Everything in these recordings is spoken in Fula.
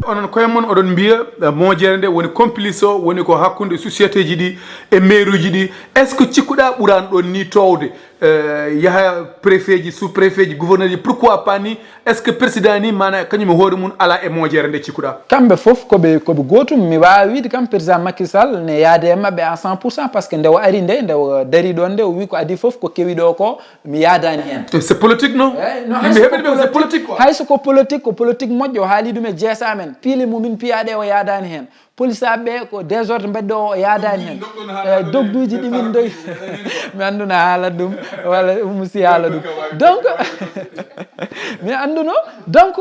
onon koye mon oɗon mbiya moƴere nde woni complice o woni ko hakkude société ji ɗi e maire uji ɗi est ce que cikkuɗa ɓuurano ɗon ni towde yaha préfet ji sous préfet ji gouverneur ji pourquoi pas ni est ce que président ni mana kañum e hoore mum ala e moƴere nde cikkuɗa? kamɓe fof koɓe gotum mi wawi wiide kam président Macky Sall ne yaade e mabɓe à 100% par ce que nde o ari nde dari ɗon nde o wi ko adi fof ko kewi ɗo ko mi yadani hen. C'est politique non? Yimɓe heɓe ɗum c'est politique quoi. hayso ko politique moƴƴo o haali ɗum e jeesa men piile mumin piyaɗe o yadani hen police aɓe ko désordre mbaɗɗo o yadani hen dogduji ɗimin doy mi anduna haala ɗum walla musi haala ɗum donc mi anduno donc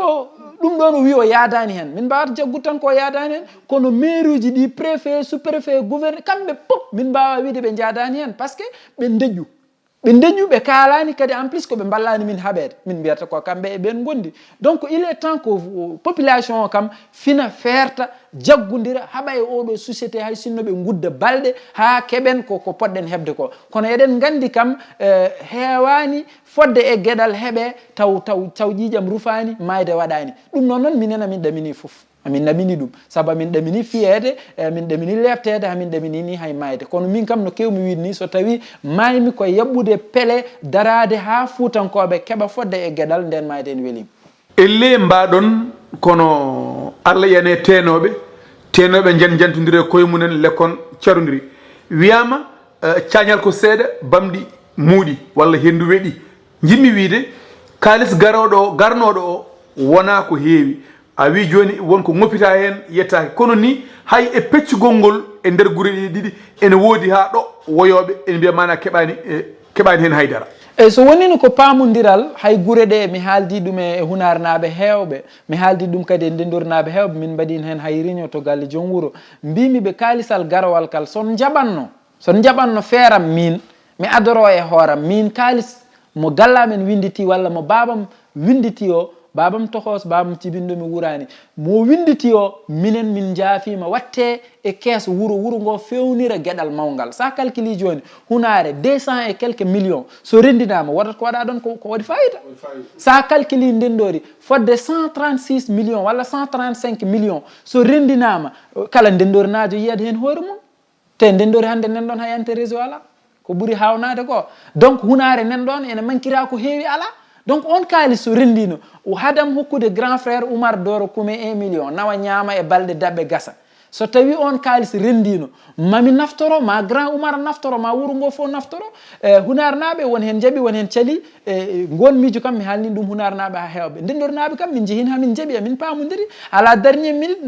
ɗum ɗon o wi o yadani hen min mbawata jaggude tan ko yadani hen kono maire uji ɗi préfet sous préfet gouverneur kamɓe pop min mbawa wiide ɓe jadani hen par ce que ɓe deƴƴu ɓe kalani kadi en plus ko ɓe ballani min haɓede min mbiyata ko kamɓe e ɓen gondi donc il est temps que population o kam fina ferta jaggudira haɓa e oɗo société hay sinno ɓe gudda balɗe ha keɓen ko poɗɗen hebde ko kono eɗen gandi kam heewani fodde e gueɗal heeɓe taw ƴiƴam rufani mayde waɗani ɗum noon minen amin ɗamini foof amin ɗamini ɗum saabu amin ɗamini fiyede min ɗamini leftede hamin ɗamini ni hay mayde kono min kam no kewmi wiide ni so tawi maymi ko yaɓɓude peele darade ha fuutankoɓe keɓa fodde e gueɗal nden mayde en welima elle mbaɗon kono Allah yane tenoɓe jantodiri koye mumen lekkon carodiri wiyama cañal ko seeɗa bamɗi muuɗi walla hendu weɗi jimmi wiide kalis garnoɗo o wona ko heewi a wi joni wonko ŋoppita hen yettaki kono ni hay e peccugol ngol e nder guure ɗiɗi ene woodi ha ɗo woyoɓe ene mbiya mana keɓani hen haydara eyyi so wonino ko pamodiral hay guure ɗe mi haaldi ɗum e hunarnaɓe hewɓe mi haaldi ɗum kadi e ndendornaɓe hewɓe min mbaɗin hen hay réunion to galle joom wuuro mbimi ɓe kalisal garowal kal son jaɓanno feeram min mi adoro e hooram min kalis mo gallamen winditi walla mo babam winditi o babam tohos babam cibinɗomi wurani mo winditi o minen min jaafima watte e kees wuro ngo fewnira gueɗal mawgal sa calcule joni hunare 200 et quelques millions so rendinama waɗat ko waɗa ɗon ko waɗi fayida sa calcule ndendori fodde 136 millions walla 135 millions so rendinama kala ndendorinajo yiyat hen hoore mum te ndendori hande nen ɗon hay ante réseau ala ko ɓuuri hawnade ko donc hunare nen ɗon ene mankira ko heewi ala donc on kaali so rendino hadam hokkude grand frère Oumar Doro Kume 1 million nawa ñaama e balɗe daɓɓe gasa so tawi on kaalis rendino mami naftoro ma grand Oumar naftoro ma wuro ngo fof naftoro hunarnaɓe won hen jaaɓi won hen caali gon miijo kam mi haalni ɗum hunarnaɓe ha hewɓe ndendornaɓe kam min jeehin hamin jaaɓi amin pamodiri ala dernier minute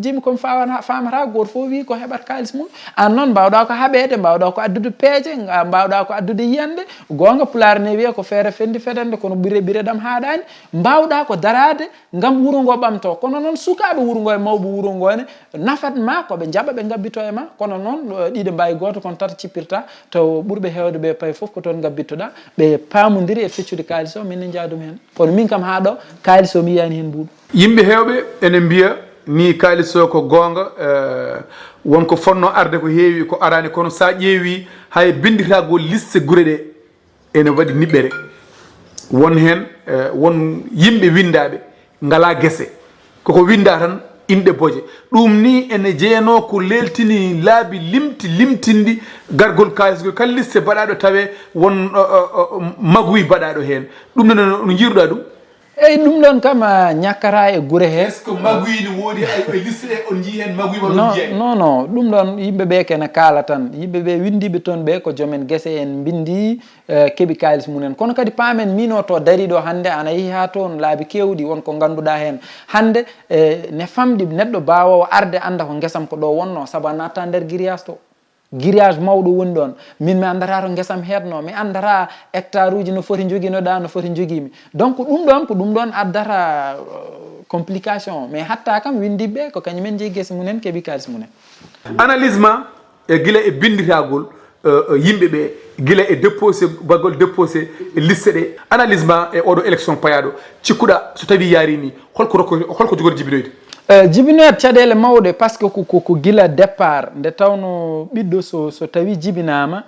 jimi komi famata goto fof wi ko heɓat kaalis mum an noon mbawɗa ko haɓede mbawɗa ko addude peeje mbawɗa ko addude yiyande gonga pulaar ne wiya ko feere fendi fedande kono ɓire ɗam haɗani mbawɗa ko darade gam wuro ngo ɓamto kono noon sukaɓe wuro ngo e mawɓe wuro ngo ne nafat ma koɓe jaɓa ɓe gabbito e ma kono noon ɗiɗo mbawi goto kono tata cippirta to ɓurɓe hewde ɓe paye foof ko toon gabbitoɗa ɓe pamodiri e feccude kalis o minen jaadum hen kono min kam ha ɗo kalis o mi yiyani hen ɓuuɗu yimɓe hewɓe ene mbiya ni kalis o ko gonga wonko fonno arde ko heewi ko arani kono sa ƴeewi hay binditagol liste guure ɗe ene waɗi niɓɓere won hen won yimɓe windaɓe ngala guese koko winda tan inde boje ɗum ni ene jeeyano ko leltini laabi limtindi gargol kalisgol kala liste baɗaɗo tawe won maguyi baɗaɗo hen ɗum no jiruɗa ɗum eyyi ɗum ɗon kam ñakkata e guure he est ce que maguyi ne woodi ay liste ɗe on jii hen maguyi ma ɗum jeeya non ɗum ɗon yimɓeɓe kene kaala tan yimɓeɓe windiɓe toon ɓe ko joomen guese en bindi keeɓi kalis mumen kono kadi paamen mino to dariɗo hande ana yeehi ha toon laabi kewɗi wonko ganduɗa hen hande ne famɗi neɗɗo bawowo arde anda ko guesam ko ɗo wonno saabu a natta nder grillage to grillage mawɗo woni ɗon min mi andata to guesam heetno mi andata hectare uji no foti joguinoɗa no foti joguimi donc ɗum ɗon addata complication mais hatta kam windiɓe ko kañumen jeeyi guese mumen keeɓi kalis mumen analyse ma e guila e binditagol yimɓeɓe guila e déposé baggol déposé e liste ɗe analyse ma e oɗo élection payaɗo cikkuɗa so tawi yaari ni holko jogori jibinoyde jibinoyat caɗele mawɗe par ce que ko gila départ nde tawno ɓiɗɗo so tawi jibinama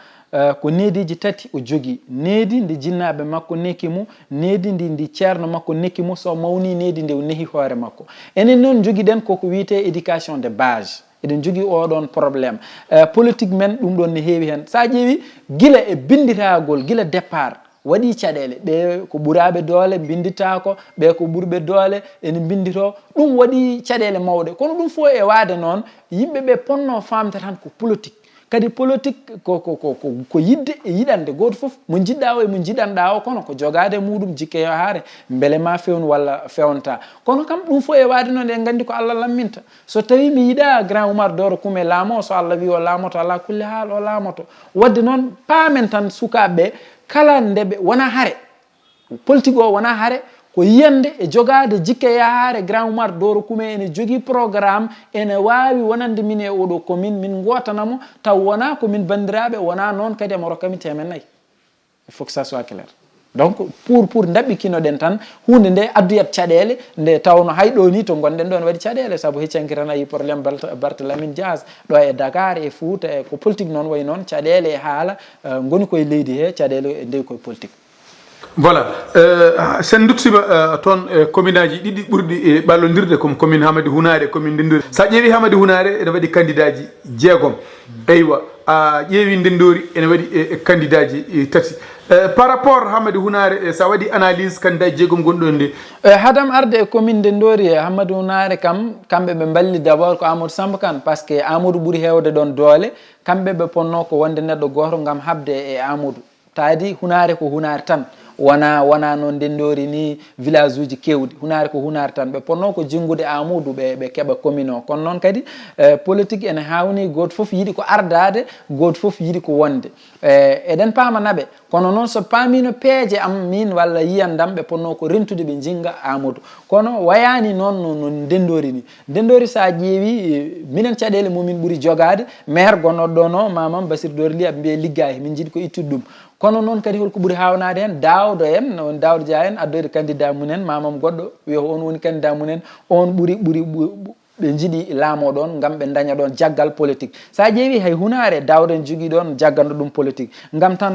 ko neediji tati o jogui needi ndi jinnaɓe makko nekki mo needi ndi ceerno makko nekki mo so mawni needi nde o nehi hoore makko enen noon joguiɗen koko wiyete éducation de base eɗen jogui oɗon probléme politique men ɗum ɗon ne heewi hen sa ƴeewi guila e bindiratagol guila départ waɗi caɗele ɓe ko ɓuraɓe doole binditako ɓe ko ɓurɓe doole ene bindito ɗum waɗi caɗele mawɗe kono ɗum fo e waade noon yimɓeɓe ponno famde tan ko politique kadi politique ko yidde e yiɗande goto foof mo jiɗɗa o e mo jiɗanɗa o kono ko jogade muɗum jikke yo haare beele ma fewnu walla fewnta kono kam ɗum fo e waade noon en gandi ko Allah lamminta so tawi mi yiɗa grand Oumar Doro Kume laamo so Allah wi o laamoto ala kulli haal o laamoto wadde noon paamen tan sukaɓeɓe kala ndeɓe wona haare politique o wona haare ko yiyande e jogade jikke yahaare grand Oumar Doro Kume ene jogui programme ene wawi wonande min e oɗo commune min gotanamo taw wona komin bandiraɓe wona noon kadi emo rokkami temennayyi il faut que ça soit clair donc pour daɓɓikinoɗen tan hunde nde adduyat caɗele nde tawno hayɗo ni to gonɗen ɗon waɗi caɗele saabu heccanki tan ayi probléme Barthélémy Dias ɗo e Dakar e Fouta e ko politique noon way noon caɗele e haala goni koye leydi he caɗele ndewi koye politique voilà sen duttima toon commune aji ɗiɗi ɓurɗi e ɓallodirde comme commune Hamady Hounare commune Ndendori sa ƴeewi Hamady Hounare ene waɗi candidat ji jeegom eywa a ƴeewi Ndendori ene waɗi candidat ji tati par rapport Hamady Hounare sa waɗi analyse candidat jeegom gonɗon nde hadam arde e commune Ndendori e Hamady Hounare kam kamɓe ɓe balli d' abord ko Amadou Samba Kane par ce que Amadou ɓuuri hewde ɗon doole kamɓe ɓe ponno ko wonde neɗɗo goto gam habde e Amadou taadi Hounare ko Hounare tan wona noon Ndendori ni village uji kewɗi Hounare ko Hounare tan ɓe ponno ko jinggude Amadou ɓe keeɓa commune o kono noon kadi politique ene hawni goto foof yiiɗi ko ardade goto foof yiiɗi ko wonde eɗen pamanaɓe kono noon so paamino peeje am min walla yiyandam ɓe ponno ko rentude ɓe jinga Amadou kono wayani noon no Ndendori ni Ndendori sa ƴeewi minen caɗele mumin ɓuuri jogade maire gonnoɗo ɗon o Mamam Bassir Dori Ly aɓe mbiye liggayi min jiiɗi ko ittude ɗum kono noon kadi holko ɓuuri hawnade hen Daouda en on Daouda Dia en addoyde candidat munen Mamam goɗɗo wiya on woni candidat munen on ɓuuri ɓe jiiɗi laamo ɗon gam ɓe daña ɗon jaggal politique sa ƴeewi hay Hounare Daouda en jogui ɗon jagganɗo ɗum politique gam tan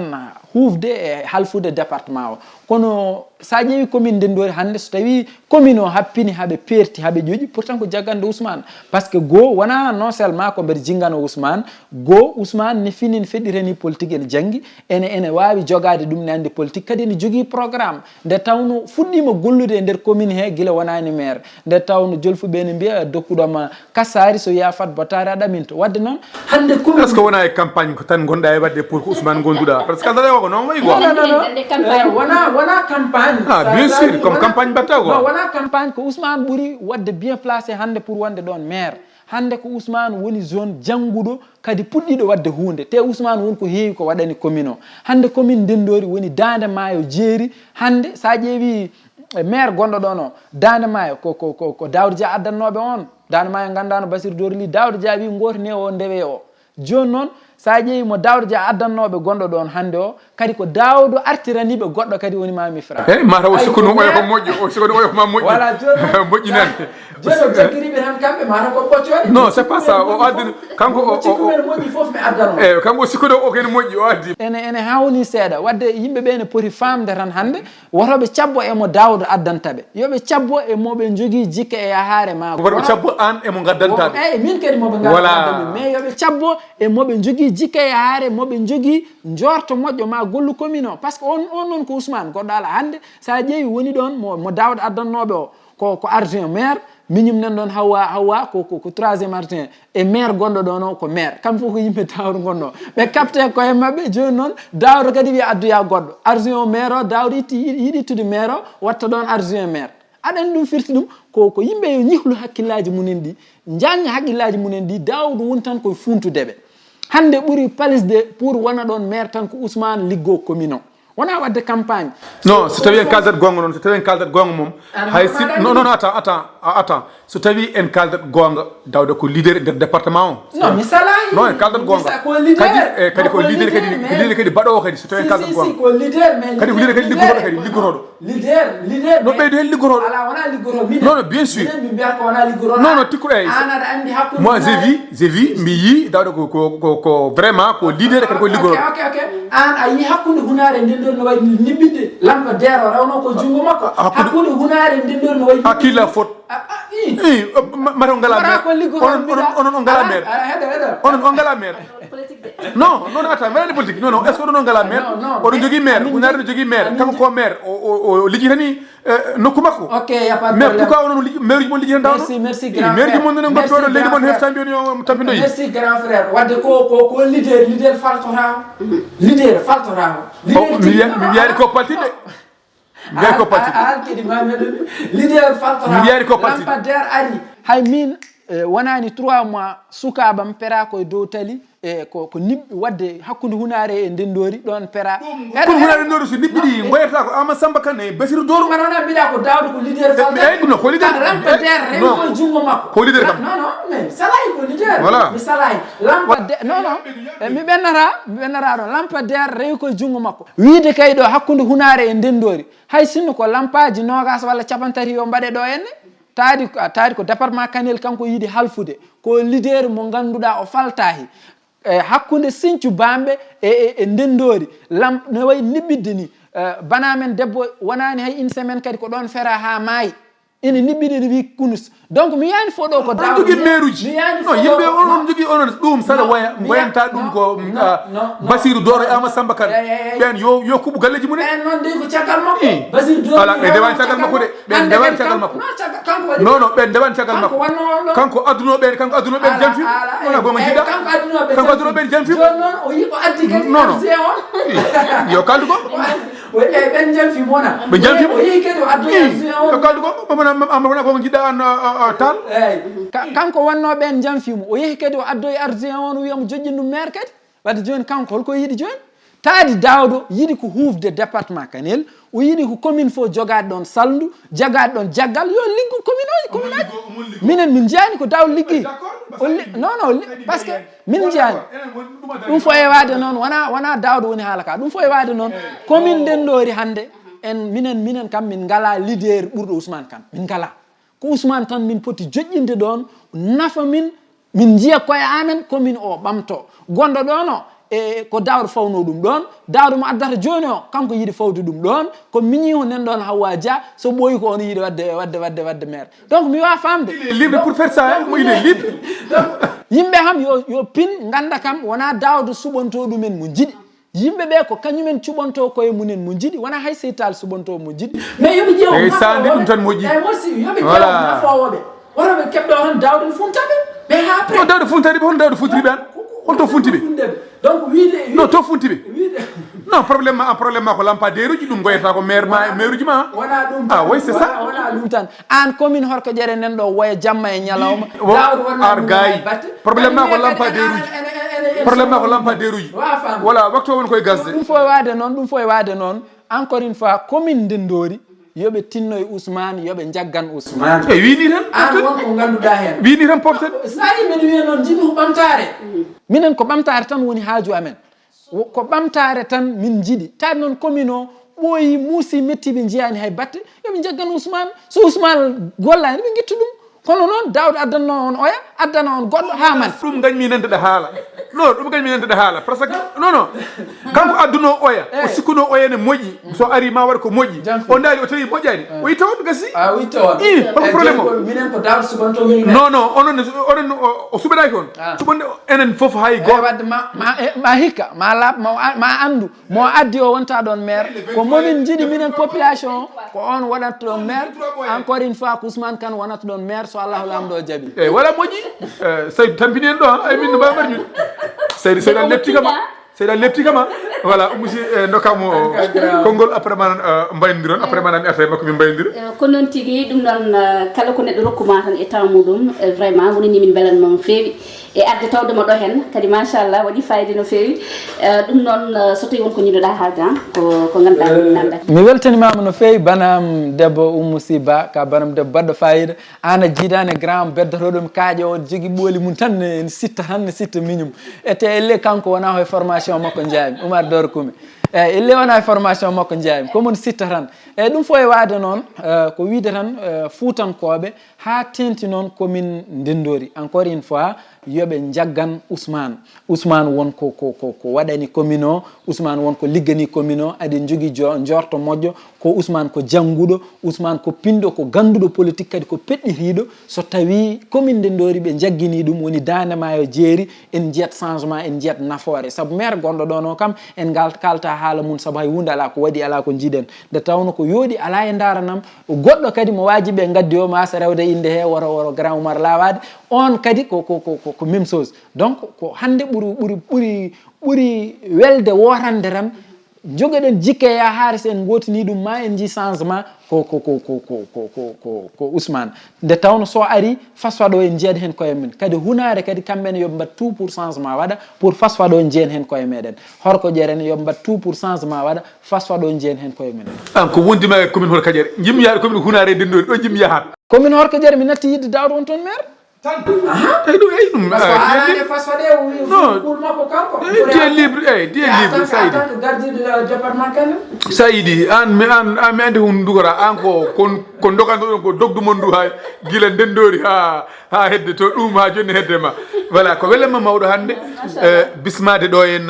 hufde e halfude département o kono sa ƴeewi commune Ndendori hande so tawi commune o happini haaɓe perti haaɓe ƴoƴi pourtant ko jaggande Ousmane par ce que goo wona non seulement ko mbeɗa jinggano Ousmane goo Ousmane ne fini ne feɗɗirani politique ene janggi ene wawi jogade ɗum ne andi politique kadi ene jogui programme nde tawno fuɗɗima gollude e nder commune he guila wonani maire nde tawno jolfuɓe ne mbiya dokkuɗoma kassari so yiya Fat Botari a ɗaminto wadde noon hande commune est ce que wona e campagne ko tan gonɗa e wadde pour ko Ousmane gonduɗa par ce que andata ko noon wayi go wona campagne bien sûr comme campagne batta ko wona campagne ko Ousmane ɓuuri wadde bien placé hande pour wonde ɗon maire hande ko Ousmane woni zone jangguɗo kadi puɗɗiɗo wadde hunde te Ousmane woni ko heewi ko waɗani commune o hande commune Ndendori woni dande maayo jeeri hande sa ƴeewi maire gonɗo ɗon o dande maayo ko Daouda Dia addannoɓe on dande maayo gandano Bassir Dori Ly Daouda Dia wi gortine o ndewe o joni noon sa ƴeewi mo Daouda Dia addannoɓe gonɗo ɗon hande o kadi ko Daouda artiraniɓe goɗɗo kadi woni Mami Fra mata o sikkuno oyo ko moƴƴo o sikkuno oyo ko ma moƴƴi voilà moƴƴinande joni o jaggiriɓe tan kamɓe mata ko ɓoccode non c'est pas ça o addi kanko o cikkumen moƴƴi foof mi addano eyyi kanko o sikkuno o kene moƴƴi o addi ene hawni seeɗa wadde yimɓeɓe ne poti famde tan hande wotoɓe cabbo emo Daouda addantaɓe yoɓe cabbo e moɓe jogui jikke e yahare ma wotoɓe cabbo an emo gaddantaɓe eyyi min kadi moɓe gaddantaɓe mais yoɓe cabbo e moɓe jogui jikke e yahare moɓe jogui jorto moƴƴo ma gollu commune o par ce que on noon ko Ousmane goɗɗo ala hande sa ƴeewi woni ɗon mo Daouda addannoɓe o ko adjoint maire miñum nan ɗon Hawa ko troisiéme adjoint e maire gonɗo ɗon o ko maire kamɓe fof ko yimɓe Daouda gonɗo ɓe capte koye mabɓe joni noon Daouda kadi wiya adduya goɗɗo adjoint o maire o Daouda yiiɗi ittude maire o watta ɗon adjoint maire aɗani ɗum firti ɗum ko yimɓe yo ñihlu hakkillaji munen ɗi jangga haqqillaji munen ɗi Daouda woni tan koye funtudeɓe hande ɓuuri palisde pour wona ɗon maire tan ko Ousmane liggo commune o wona wadde campagne non so tawi en kaldat gonga noon so tawi en kaldat gonga moom hay si non attends so tawi en kaldat gonga Daouda ko leader nder département o non mi salahi non en kaldat gonga kadi ko leader kadi baɗowo kadi so tawi en kaldat gonga ko leader mais kadi ko leader kadi liggotoɗo leader no ɓeydo hen liggotoɗo ala wona liggoroɗo min non non bien sûr min mbiyata ko wona liggoroɗo non tikkuɗo ay an aɗa andi hakkude moi j'ai vu mi yi Daouda ko vraiment ko leader kadi ko liggoroɗo ok an a yi hakkude hunare ndendor no wayi nibbidde lampadaire o rawno ko jungo makko hakkude hunare ndendor no wayi hakkilla faute mata on ngala maire onon on ngala maire onon on ngala maire non attends maire politique non est ce que onon on ngala maire oɗon jogui maire hunare no jogui maire kanko ko maire o ligitani nokku makko ok ya pas mais pourquoi onon maire ji mon ligitani Daouda merci grand maire ji mon non gottoɗo leydi mon heftambi oni o tampinoyi merci grand frère wadde ko leader faltorama leader faltorama mi wiyani ko paltide mi ko paltide kedi mameɗo leader faltorama mi wiyani ko paltide lampadaire ari hay min wonani 3 mois sukabam pera koye dow tali ko nibɓi wadde hakkude hunare e ndendori ɗon pera ko hunare ndori so nibbiɗi goyata ko Ama Samba Kane Basiru Doro man wona mbiɗa ko Daouda ko leader faltorama non ko leader lampadaire rewi koye jungo makko ko leader kam non mais salahi ko leader voilà mi salahi lampadaire non mi ɓennata ɗon lampadaire rewi koye jungo makko wiide kay ɗo hakkude hunare e ndendori hay sinno ko lampaji nogas walla capantati yo mbaɗe ɗo henne taadi ko département Kanel kanko yiiɗi halfude ko leader mo ganduɗa o faltahi hakkude Sinthiou Bamɓe e ndendori no wayi niɓɓidde ni banamen debbo wonani hay une semaine kadi ko ɗon fera ha maayi ene niɓɓiɗi ne wi kunus donc mi yani fo ɗo ko Daouda jogui maire uji non yimɓe onon jogui onon ɗum saɗa wayanta ɗum ko Basiru Doro e Ama Samba Kane ɓen yo kuɓu galleji mumen ɓen noon de ko caggal makko Basiru Doro ala ɓe ndewani caggal makko de ɓen ndewani caggal makko non ɓen ndewani caggal makko kanko addunoɓen jam fim wona goma jiɗa kanko addunoɓen jam fim joni noon o yi ko addi kadi argé on yo kaldu ko ɓen jam fim wona ɓe jam fim o yehi kadi o addoy argé on yo kaldu ko wona goma jiɗa an tal kanko wonno ɓen jam fimo o yehi kadi o addoy argé on wiyamo joƴƴin ɗum maire kadi wadde joni kanko holko yiɗi joni taadi Daouda yiɗi ko hufde département Kanel o yiɗi ko commune fof jogade ɗon saldu jagade ɗon jaggal yo liggo commune aji minen min jiyani ko Daouda liggi non par ce que min jiyani ɗum fo e wade noon wona Daouda woni haala ka ɗum fo e wade noon commune ndendori hande en minen kam min ngala leader ɓurɗo Ousmane Kane min ngala ko Ousmane tan min poti joƴƴinde ɗon nafa min jiiya koye amen commune o ɓamto gonɗo ɗon o ko Daouda fawno ɗum ɗon Daouda mo addata joni o kanko yiiɗi fawde ɗum ɗon ko miñi ho nen ɗon Hawa Dia so ɓooyi ko on yiiɗi wadde maire donc mi wawa famde libre pour faire ça mo il est libre yimɓe ham yo pin ganda kam wona Daouda suɓonto ɗumen mo jiɗi yimɓe ɓe ko kañumen cuɓonto koye munen mo jiɗi wona hay seytal suɓonto mo jiɗi mais yoɓe ƴeew sande ɗum tan moƴƴi yoɓe ƴeew nafowoɓe wonoɓe keɓɗo on Daouda funtaɓe ɓe ha après Daouda funtari ɓe hon Daouda funtiriɓe an holto funtiɓe donc wiide non to funtiɓe non probléme ma ko lampadaire uji ɗum goyata ko maire uji ma wona ɗum oui c'est ça wona ɗum tan an commune horko ƴere nen ɗo woya jamma e ñalawma ar gayi probléme ma ko lampadaire uji probléme ma ko lampadaire uji voilà waktu o woni koye gasde ɗum fo e wade noon encore une fois commune ndendori yoɓe tinnoye Ousmane yoɓe jaggan Ousmane e wini tan an wonko ganduɗa hen wini tan poften sa yi men wiya noon jinmi ko ɓamtare minen ko ɓamtare tan woni haaju amen ko ɓamtare tan min jiiɗi taade noon commune o ɓooyi muusi mettiɓe jiyani hay batte yoɓe jaggan Ousmane so Ousmane gollani ɓe guittu ɗum kono noon Daouda addanno on oya addana on goɗɗo ha man ɗum gañmi nandeɗa haala non ɗum gañmi nandeɗa haala par ce que non kanko adduno oya o sikkuno oya ne moƴƴi so ari ma waɗa ko moƴƴi o daari o tawi moƴƴani o yitta on gasi witta on holko probléme o minen ko Daouda suɓanto non onon o suɓanaki on suɓande enen foof hay goto wadde ma hikka ma laaɓ ma andu mo addi o wonta ɗon maire ko momin jiiɗi minen population ko on waɗata ɗon maire encore une fois ko Ousmane Kane wonata ɗon maire so Allahu lamɗo jaaɓi eyyi wala moƴƴi Saydou tampini en ɗo ay min no mbawi marñude Saydou a lepti kama voilà monsieur dokamo konngol après manan mbaydiron après manan mi affaire makko min mbaydira ko non tigi dum non kala ko neddo rokkuma tan e temps mudum vraiment woni min belan non feewi e adde tawdema do hen kadi machallah wadi fayde no feewi dum non so tawi won ko ñidoda haaldan ko ganda nanda mi weltanimama no feewi banam debbo Umu-Sy-Ba ka banam debbo baddo fayida ana jiidane grand beddotoɗum kaaƴe o jogi ɓooli mum tan ne sitta miñum ete elle kanko wona hoye formation makko jeyami Oumar Doro Koumé eyyi elle wona e formation makko jeyami komon sitta tan eyyi ɗum fo e waade noon ko wiide tan fuutankoɓe ha tenti noon komin ndendori encore une fois yoɓe jaggan Ousmane won ko waɗani commune o Ousmane won ko liggani commune o adi jogui jorto moƴƴo ko Ousmane ko jangguɗo Ousmane ko pindo ko ganduɗo politique kadi ko peɗɗitiɗo so tawi commune ndendori ɓe jaggini ɗum woni Dande Maayo jeeri en jiyat changement en jiyat nafoore saabu maire gonɗo ɗon o kam en kalta haala mum saabu hay hunde ala ko waɗi ala ko jiiɗen nde tawno ko yooɗi ala e daranam goɗɗo kadi mo waji ɓe gaddi o masa rewde inde he woro grand Oumar Lawade on kadi ko même chose donc ko hande ɓuri welde worande tan jogoɗen jikke ya haaris en gotini ɗum ma en ji changement ko Ousmane nde tawno so ari fasfaɗo en jeeyat hen koye men kadi hunare kadi kamɓene yoɓe mbat tout pour changement waɗa pour fasfaɗo en jeeyen hen koye meɗen horko jeeren yoɓe mbat tout pour changement waɗa fasfaɗo en jeeyen hen koye men an ko wondima e commune Horko Diéré jimmi yaade commune hunare dendori ɗo jimmi yahat commune Horko Diéré mi natti yidde dawɗo on toon maire ɗum libre sayidi an mi andi hun dugora an ko doganɗoɗon ko dogdumon ndu ha guila ndendori ha hedde to ɗum ha joni hedde ma voilà ko welema mawɗo hande bismade ɗo en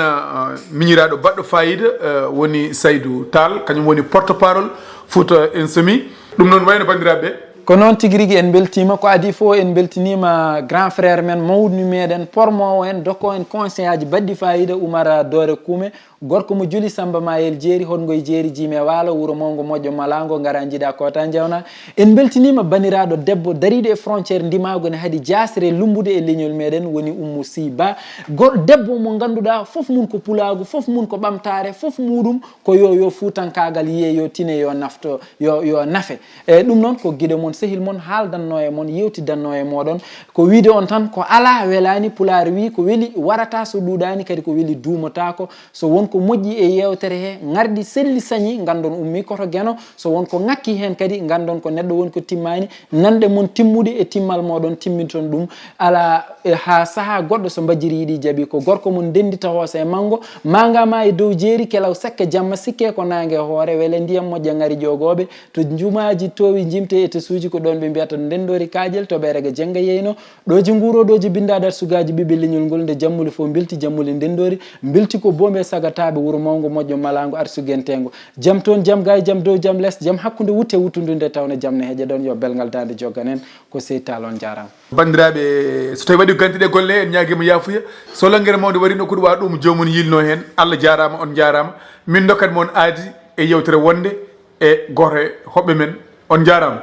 miñiraɗo baɗɗo fayida woni Saydou Tall kañum woni porte parole Fouta Insoumis ɗum noon wayno bandiraɓe ko noon tigi rigui en beltima ko adi fo en beltinima grand frère men mawɗumi meɗen pormowo en dokko en conseil aji badɗi fayida Oumar Doro Koumé gorko mo juli Samba Mayel jeeri hongoye jeeri jiime waalo wuuro mawgo moƴƴo Malango gara jiiɗa kota jewna en beltinima baniraɗo debbo dariɗo e frontiére ndimago ne haadi jasre lumbude e leñol meɗen woni Umu-Sy-Ba debbo mo ganduɗa foof mum ko pulagu foof mum ko ɓamtare foof muɗum ko yo fuutankagal yiye yo tine yo nafto yo nafe eyyi ɗum noon ko guiɗo mon sehil mon haaldanno e mon yewtidanno e moɗon ko wiide on tan ko ala welani pulaar wi ko weeli warata so ɗuɗani kadi ko weeli duumotako so wonko moƴƴi e yewtere he gardi selli sañi gandon ummi koto gueno so wonko ngakki hen kadi gandon ko neɗɗo woni ko timmani nanɗe mon timmude e timmal moɗon timmiton ɗum ala ha saaha goɗɗo so mbajiri yiɗi jaaɓi ko gorko mon ndendita hoose e manggo magama e dow jeeri kelaw sekke jamma sikke ko nangue hoore wele ndiyam moƴƴa gari jogoɓe to jumaji towi jimte e to suuji ko ɗon ɓe mbiyata ndendori kaƴel to ɓerege jengga yeyno ɗoji nguuroɗoji bindaɗat sugaji ɓiɓe leñol ngol nde jammuli fo bilti jammuli ndendori bilti ko bombe sagataɓe wuuro mawgo moƴƴo Malango arsuguentengo jaam toon jaam gay jaam dow jaam less jaam hakkude wutte wuttudu nde tawne jaam ne heeƴa ɗon yo belgal dande joggan en ko Seydi Tall on jarama bandiraɓe so tawi waɗi gantiɗe golle en ñaguima yafuya so langguere mawde warino ko waɗa ɗum jomum yilno hen Allah jarama on jarama min dokkat moon aadi e yewtere wonde e goto hoɓɓe men on jarama